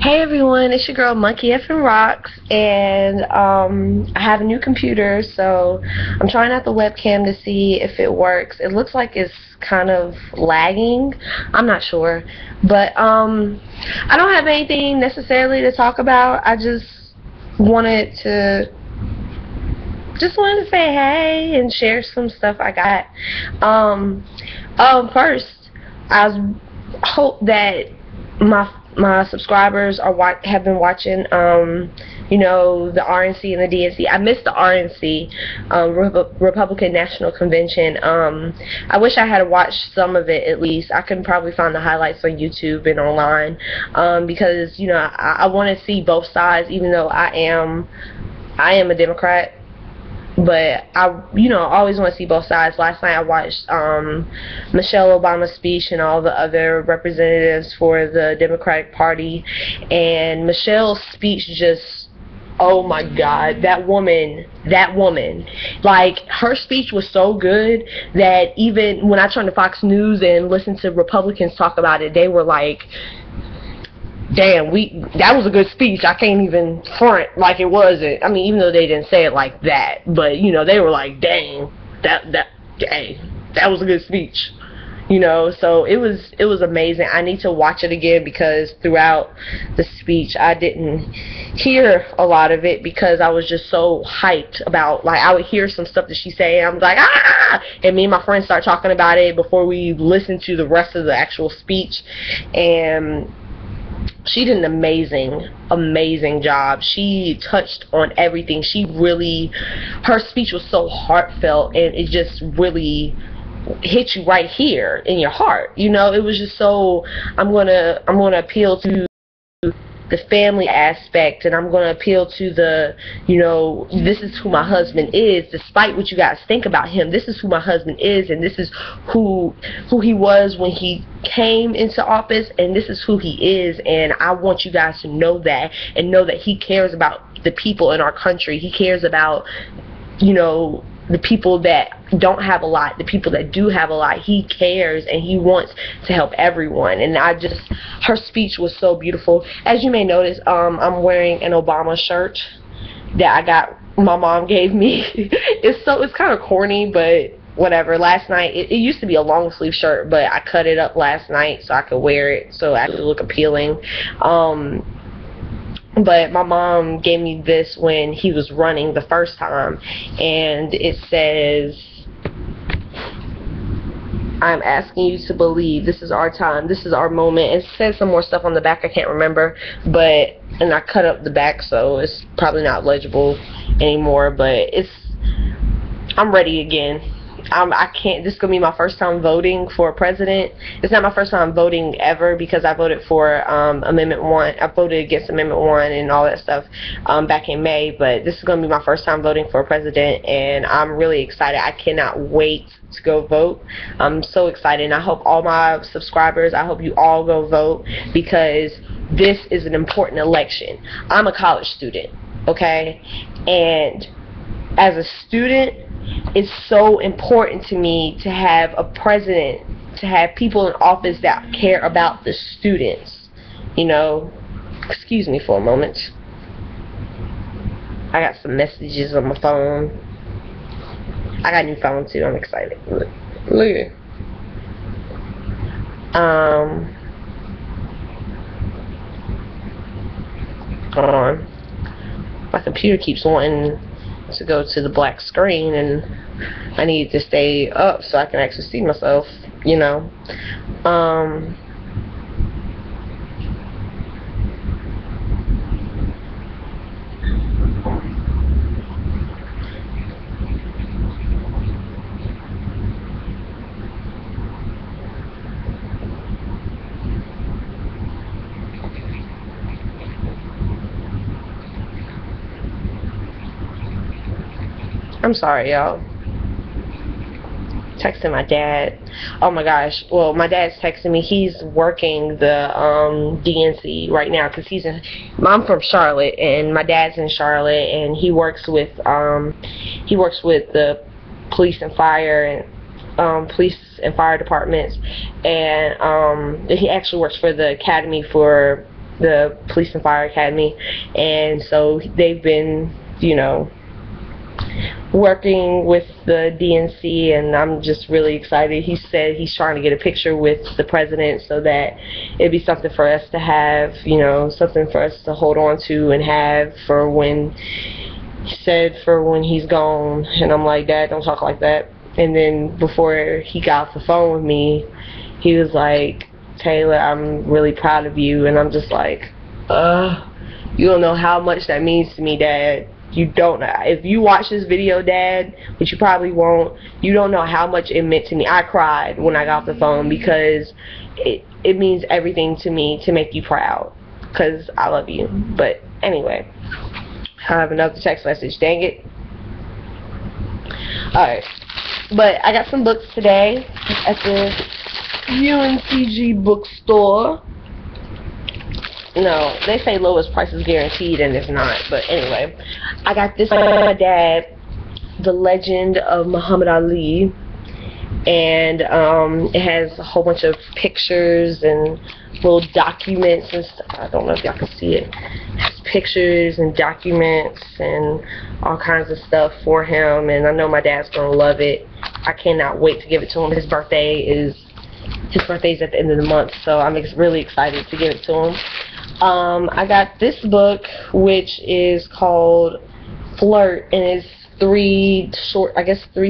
Hey everyone, it's your girl Monkey F and Rocks, and I have a new computer, so I'm trying out the webcam to see if it works. It looks like it's kind of lagging. I'm not sure, but I don't have anything necessarily to talk about. I wanted to say hey and share some stuff I got. First, hope that my subscribers have been watching the RNC and the DNC. I missed the RNC, Republican National Convention. I wish I had watched some of it at least. I can probably find the highlights on YouTube and online, because I want to see both sides, even though I am a Democrat. But I always want to see both sides. Last night I watched Michelle Obama's speech and all the other representatives for the Democratic Party, and Michelle's speech just, oh my God, that woman, like, her speech was so good that even when I turned to Fox News and listened to Republicans talk about it, they were like, damn, that was a good speech. I can't even front like it wasn't. I mean, even though they didn't say it like that, but they were like, dang, that was a good speech. So it was amazing. I need to watch it again because throughout the speech I didn't hear a lot of it because I was just so hyped about, like, I would hear some stuff that she say and I'm like, ah, and me and my friends start talking about it before we listen to the rest of the actual speech. And she did an amazing job. She touched on everything. Her speech was so heartfelt, and it just really hit you right here in your heart. It was just so, I'm gonna appeal to the family aspect, and I'm going to appeal to the, this is who my husband is, despite what you guys think about him. This is who my husband is, and this is who he was when he came into office, and this is who he is, and I want you guys to know that, and know that he cares about the people in our country. He cares about, the people that don't have a lot, the people that do have a lot. He cares, and he wants to help everyone. And her speech was so beautiful. As you may notice, I'm wearing an Obama shirt that my mom gave me. It's kind of corny, but whatever. Last night, it used to be a long sleeve shirt, but I cut it up last night so I could wear it so it actually look appealing. But my mom gave me this when he was running the first time, and it says, I'm asking you to believe, this is our time, this is our moment. It says some more stuff on the back, I can't remember, and I cut up the back so it's probably not legible anymore, but I'm ready again. This is going to be my first time voting for president. It's not my first time voting ever because I voted for Amendment 1. I voted against Amendment 1 and all that stuff back in May, but this is going to be my first time voting for president, and I'm really excited. I cannot wait to go vote. I'm so excited, and I hope all my subscribers, I hope you all go vote because this is an important election. I'm a college student, okay? And as a student, it's so important to me to have a president, to have people in office that care about the students. Excuse me for a moment. I got some messages on my phone. I got a new phone too. I'm excited. Look at it. Hold on. My computer keeps wanting to go to the black screen, and I need to stay up so I can actually see myself, I'm sorry, y'all. Texting my dad. Oh my gosh. Well, my dad's texting me. He's working the DNC right now because I'm from Charlotte, and my dad's in Charlotte, and he works with the police and fire departments, and he actually works for the Academy for the Police and Fire Academy, and so they've been, you know, working with the DNC, and I'm just really excited. He said he's trying to get a picture with the president so that it'd be something for us to have, you know, something for us to hold on to and have for when, he said, for when he's gone. And I'm like, Dad, don't talk like that. And then before he got off the phone with me, he was like, Taylor, I'm really proud of you. And I'm just like, you don't know how much that means to me, Dad. You don't know. If you watch this video, Dad, which you probably won't, you don't know how much it meant to me. I cried when I got off the phone because it means everything to me to make you proud, because I love you. But anyway, I have another text message. Dang it. Alright. But I got some books today at the UNCG bookstore. No, they say lowest price is guaranteed, and it's not. But anyway, I got this by my dad, The Legend of Muhammad Ali, and it has a whole bunch of pictures and little documents and stuff. I don't know if y'all can see it. It has pictures and documents and all kinds of stuff for him, and I know my dad's gonna love it. I cannot wait to give it to him. His birthday's at the end of the month, so I'm really excited to give it to him. I got this book, which is called Flirt, and it's three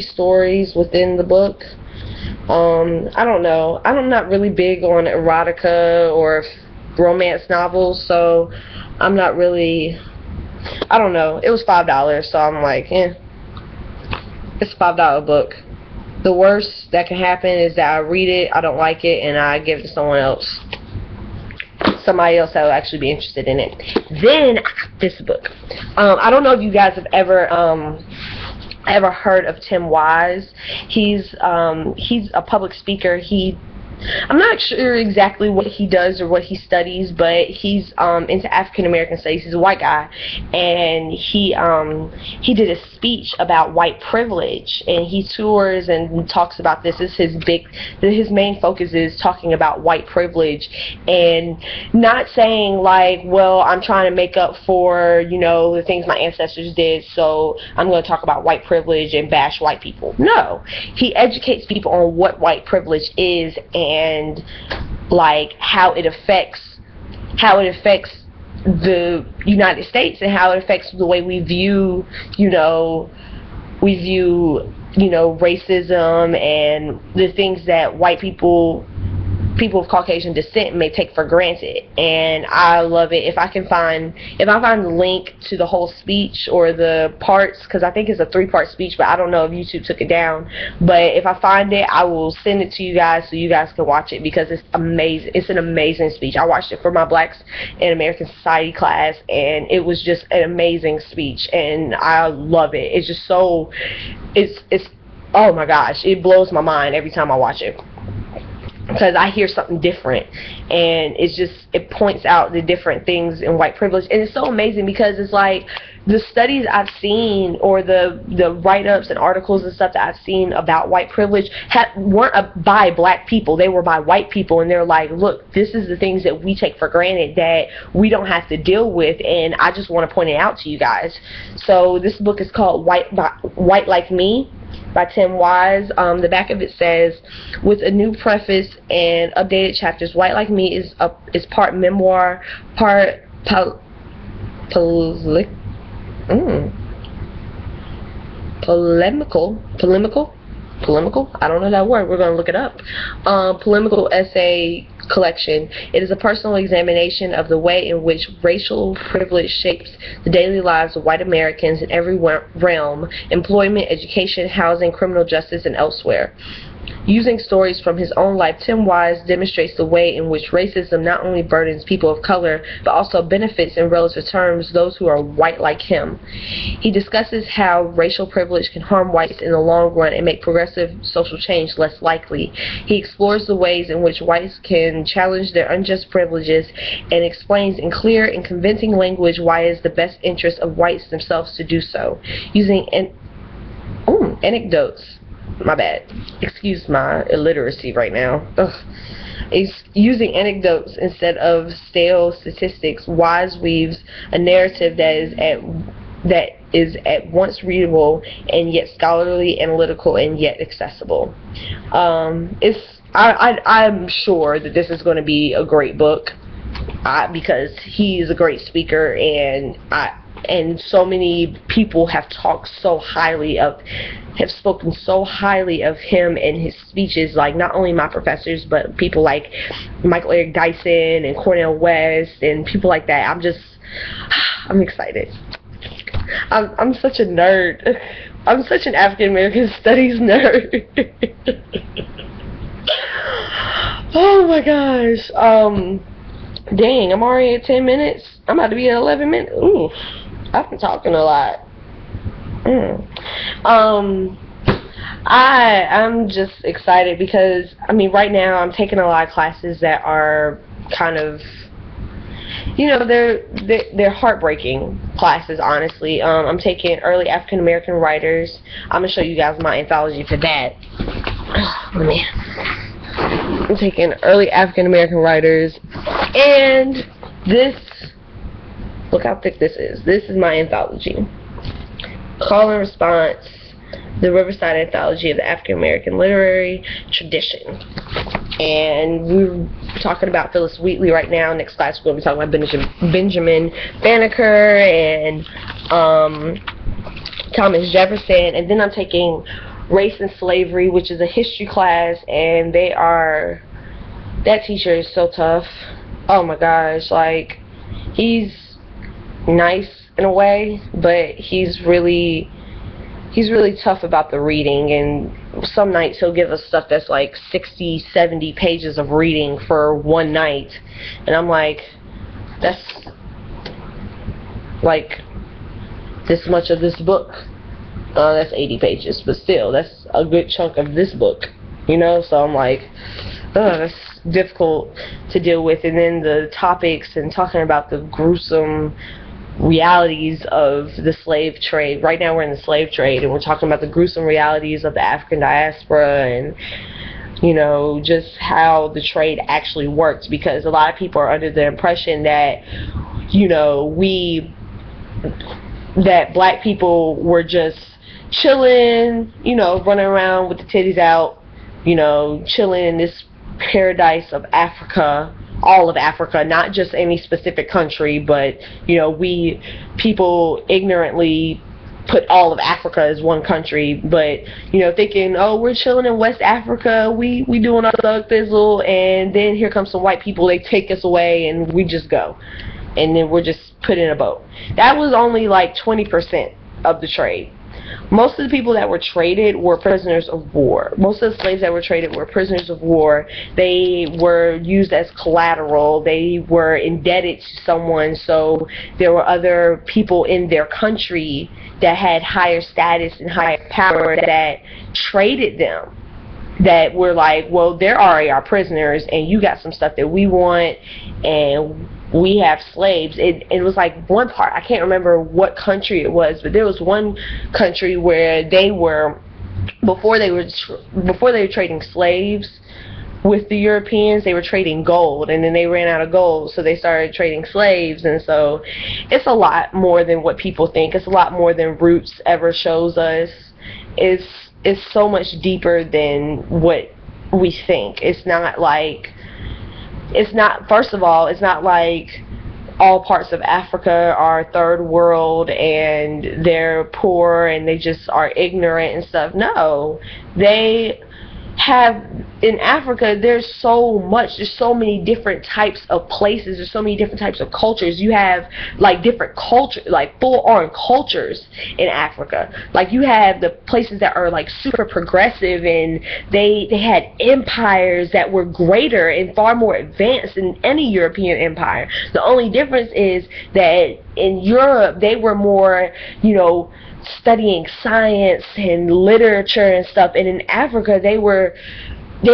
stories within the book. I don't know. I'm not really big on erotica or romance novels, so I'm not really, I don't know. It was $5, so I'm like, it's a $5 book. The worst that can happen is that I read it, I don't like it, and I give it to someone else. Somebody else that will actually be interested in it. Then I got this book. I don't know if you guys have ever heard of Tim Wise. He's a public speaker. I'm not sure exactly what he does or what he studies, but he's into African American studies. He's a white guy, and he did a speech about white privilege, and he tours and talks about this. His main focus is talking about white privilege, and not saying like, well, I'm trying to make up for, you know, the things my ancestors did, so I'm going to talk about white privilege and bash white people. No, he educates people on what white privilege is, and like how it affects the United States, and how it affects the way we view racism and the things that white people of Caucasian descent may take for granted. And I love it. If I find the link to the whole speech or the parts, because I think it's a 3-part speech, but I don't know if YouTube took it down, but if I find it, I will send it to you guys so you guys can watch it, because it's amazing. It's an amazing speech. I watched it for my Blacks in American Society class, and it was just an amazing speech, and I love it. It's just so, it's oh my gosh, it blows my mind every time I watch it, because I hear something different, and it points out the different things in white privilege. And it's so amazing, because it's like the studies I've seen, or the write-ups and articles and stuff that I've seen about white privilege weren't by black people. They were by white people, and they're like, look, this is the things that we take for granted that we don't have to deal with, and I just want to point it out to you guys. So this book is called White Like Me by Tim Wise. The back of it says, with a new preface and updated chapters, White Like Me is part memoir, part polemical, I don't know that word, we're going to look it up, polemical essay collection. It is a personal examination of the way in which racial privilege shapes the daily lives of white Americans in every realm: employment, education, housing, criminal justice, and elsewhere. Using stories from his own life, Tim Wise demonstrates the way in which racism not only burdens people of color, but also benefits in relative terms those who are white like him. He discusses how racial privilege can harm whites in the long run and make progressive social change less likely. He explores the ways in which whites can challenge their unjust privileges, and explains in clear and convincing language why it is the best interest of whites themselves to do so. Using anecdotes. My bad. Excuse my illiteracy right now. Ugh. It's using anecdotes instead of stale statistics. Wise weaves a narrative that is at once readable and yet scholarly, analytical, and yet accessible. I'm sure that this is going to be a great book, because he's a great speaker, and so many people have spoken so highly of him and his speeches, like not only my professors, but people like Michael Eric Dyson and Cornel West and people like that. I'm excited. I'm such a nerd. I'm such an African American studies nerd. Oh my gosh. Dang, I'm already at 10 minutes. I'm about to be at 11 minutes. Ooh, I've been talking a lot. I'm just excited because, I mean, right now I'm taking a lot of classes that are kind of, you know, they're heartbreaking classes, honestly. I'm taking early African American writers. I'm gonna show you guys my anthology for that. I'm taking early African American writers, and this, look how thick this is. This is my anthology. Call and Response, the Riverside Anthology of the African American Literary Tradition. And we're talking about Phyllis Wheatley right now. Next class we're going to be talking about Benjamin Banneker and Thomas Jefferson. And then I'm taking Race and Slavery, which is a history class, and that teacher is so tough. Oh my gosh, like, he's nice in a way, but he's really tough about the reading, and some nights he'll give us stuff that's like 60, 70 pages of reading for one night, and I'm like, that's like this much of this book. That's 80 pages, but still, that's a good chunk of this book, you know. So I'm like, that's difficult to deal with. And then the topics and talking about the gruesome realities of the slave trade. Right now we're in the slave trade, and we're talking about the gruesome realities of the African diaspora, and, you know, just how the trade actually works, because a lot of people are under the impression that, you know, that black people were just chilling, you know, running around with the titties out, you know, chilling in this paradise of Africa, all of Africa, not just any specific country, but, you know, people ignorantly put all of Africa as one country, but, you know, thinking, oh, we're chilling in West Africa, we doing our thug thizzle, and then here comes some white people, they take us away, and we just go, and then we're just put in a boat. That was only like 20% of the trade. Most of the people that were traded were prisoners of war. Most of the slaves that were traded were prisoners of war. They were used as collateral. They were indebted to someone, so there were other people in their country that had higher status and higher power that traded them, that were like, well, they're already our prisoners, and you got some stuff that we want, and we have slaves. It was like one part, I can't remember what country it was, but there was one country where they were, before they were trading slaves with the Europeans, they were trading gold, and then they ran out of gold, so they started trading slaves. And so it's a lot more than what people think. It's a lot more than Roots ever shows us. It's so much deeper than what we think. It's not like, first of all, it's not like all parts of Africa are third world and they're poor and they just are ignorant and stuff. No, they have, in Africa, there's so many different types of places, there's so many different types of cultures. You have like different cultures, like full-on cultures in Africa. Like you have the places that are like super progressive, and they had empires that were greater and far more advanced than any European empire. The only difference is that in Europe they were more, you know, studying science and literature and stuff, and in Africa they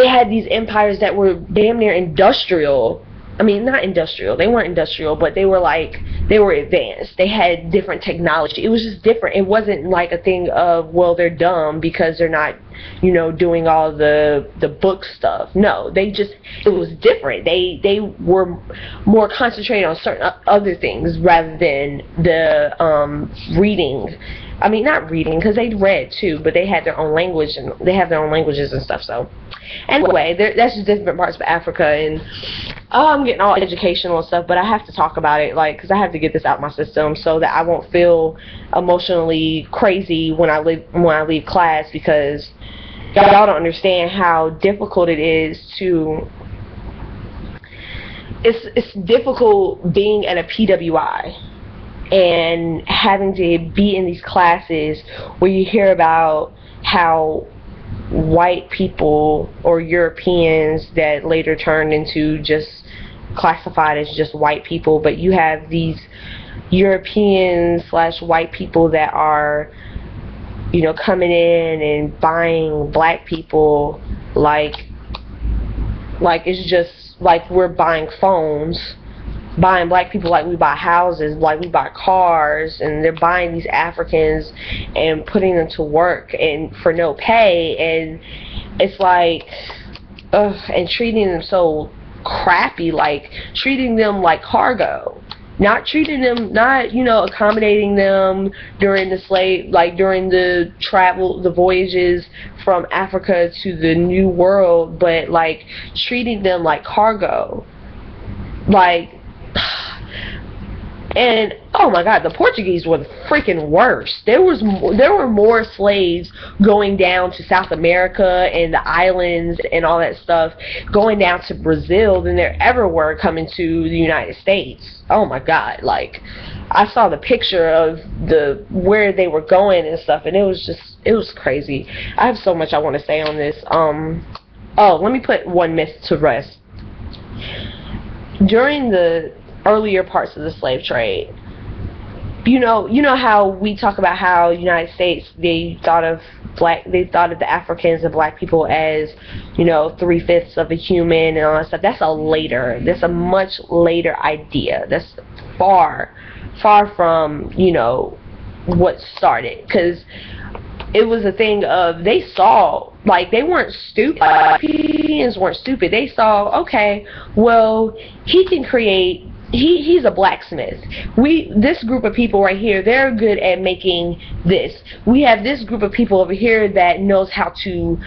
had these empires that were damn near industrial, I mean, not industrial. They weren't industrial, but they were like, they were advanced. They had different technology. It was just different. It wasn't like a thing of, well, they're dumb because they're not, you know, doing all the book stuff. No, they just, it was different. They were more concentrated on certain other things rather than the reading. I mean, not reading, because they read too, but they had their own language, and they have their own languages and stuff. So anyway, that's just different parts of Africa. And I'm getting all educational and stuff, but I have to talk about it, like, because I have to get this out of my system so that I won't feel emotionally crazy when I leave class, because y'all don't understand how difficult it is to. It's difficult being at a PWI and having to be in these classes where you hear about how white people or Europeans that later turned into just classified as just white people, but you have these Europeans / white people that are, you know, coming in and buying black people like it's just like we're buying phones, buying black people like we buy houses, like we buy cars, and they're buying these Africans and putting them to work and for no pay, and it's like, and treating them so crappy, like treating them like cargo, not treating them, not, you know, accommodating them during the travel, the voyages from Africa to the New World, but like treating them like cargo, like. And oh my God, the Portuguese were the freaking worst. There were more slaves going down to South America and the islands and all that stuff, going down to Brazil, than there ever were coming to the United States. Oh my God, like I saw the picture of where they were going and stuff, and it was crazy. I have so much I want to say on this. Oh, let me put one myth to rest. During the earlier parts of the slave trade, you know how we talk about how the United States, they thought of the Africans and black people as, you know, 3/5 of a human and all that stuff. That's a much later idea. That's far from, you know, what started, because it was a thing of, they saw, like, they weren't stupid. Europeans weren't stupid. They saw, okay, well, he can create. He's a blacksmith. This group of people right here, they're good at making this. We have this group of people over here that knows how to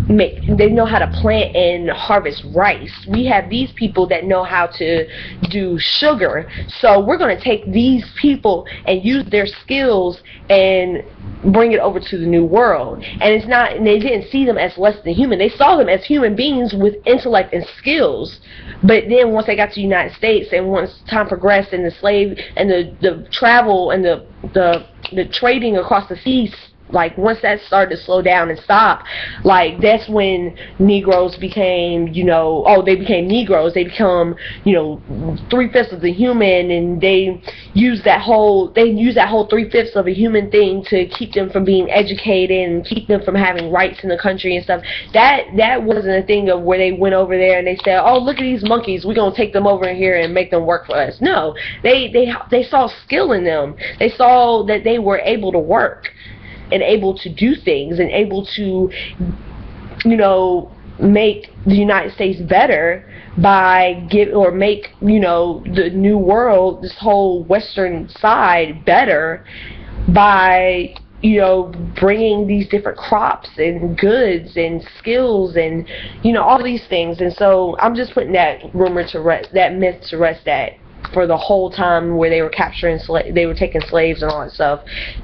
they know how to plant and harvest rice. We have these people that know how to do sugar. So we're going to take these people and use their skills and bring it over to the New World. And they didn't see them as less than human. They saw them as human beings with intellect and skills. But then once they got to the United States, and once time progressed, and the slave and the travel and the trading across the seas, like once that started to slow down and stop, like that's when Negroes became, you know, they became Negroes. They become, you know, 3/5 of the human, and they use that whole 3/5 of a human thing to keep them from being educated and keep them from having rights in the country and stuff. That wasn't a thing of where they went over there and they said, oh, look at these monkeys, we're gonna take them over here and make them work for us. No, they saw skill in them. They saw that they were able to work and able to do things and able to, you know, make the United States better make, you know, the New World, this whole Western side, better by, you know, bringing these different crops and goods and skills and, you know, all these things. And so I'm just putting that myth to rest, that for the whole time where they were they were taking slaves and all that stuff,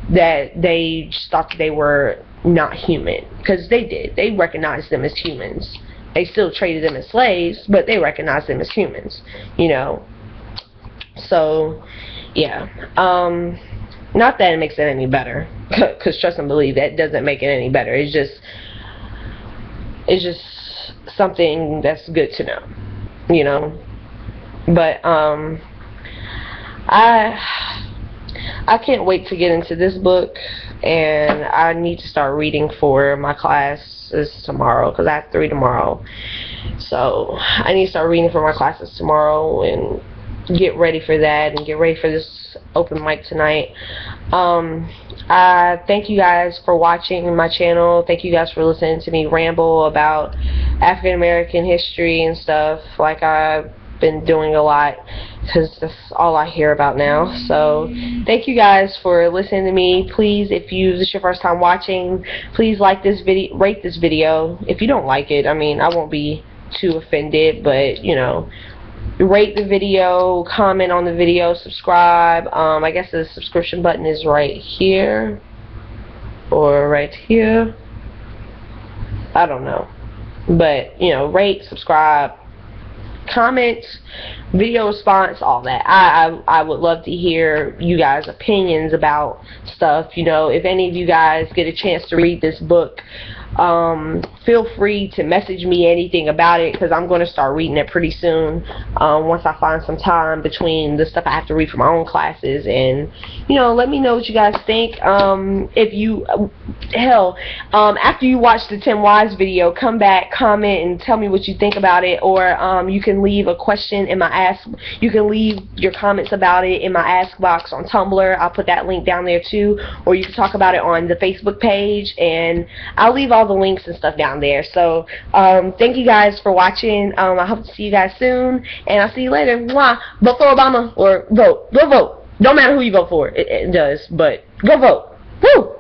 that they just thought that they were not human, because they recognized them as humans. They still treated them as slaves, but they recognized them as humans, you know. So yeah, not that it makes it any better, because trust and believe, that doesn't make it any better. It's just something that's good to know, you know. But I can't wait to get into this book, and I need to start reading for my classes tomorrow, because I have 3 tomorrow. So I need to start reading for my classes tomorrow and get ready for that and get ready for this open mic tonight. I thank you guys for watching my channel. Thank you guys for listening to me ramble about African American history and stuff like I've been doing a lot, because that's all I hear about now. So thank you guys for listening to me. Please, if this is your first time watching, please like this video, rate this video. If you don't like it, I mean, I won't be too offended, but you know, rate the video, comment on the video, subscribe. I guess the subscription button is right here or right here, I don't know, but you know, rate, subscribe, comment, video response, all that. I would love to hear you guys' opinions about stuff. You know, if any of you guys get a chance to read this book, feel free to message me anything about it, because I'm going to start reading it pretty soon, once I find some time between the stuff I have to read for my own classes. And you know, let me know what you guys think. If you after you watch the 10 Whys video, come back, comment, and tell me what you think about it. Or you can leave a question in my you can leave your comments about it in my ask box on Tumblr. I'll put that link down there too. Or you can talk about it on the Facebook page, and I'll leave all the links and stuff down there. So thank you guys for watching. I hope to see you guys soon, and I'll see you later. Mwah. Vote for Obama, or vote. Go vote. Don't matter who you vote for. It does, but go vote. Woo!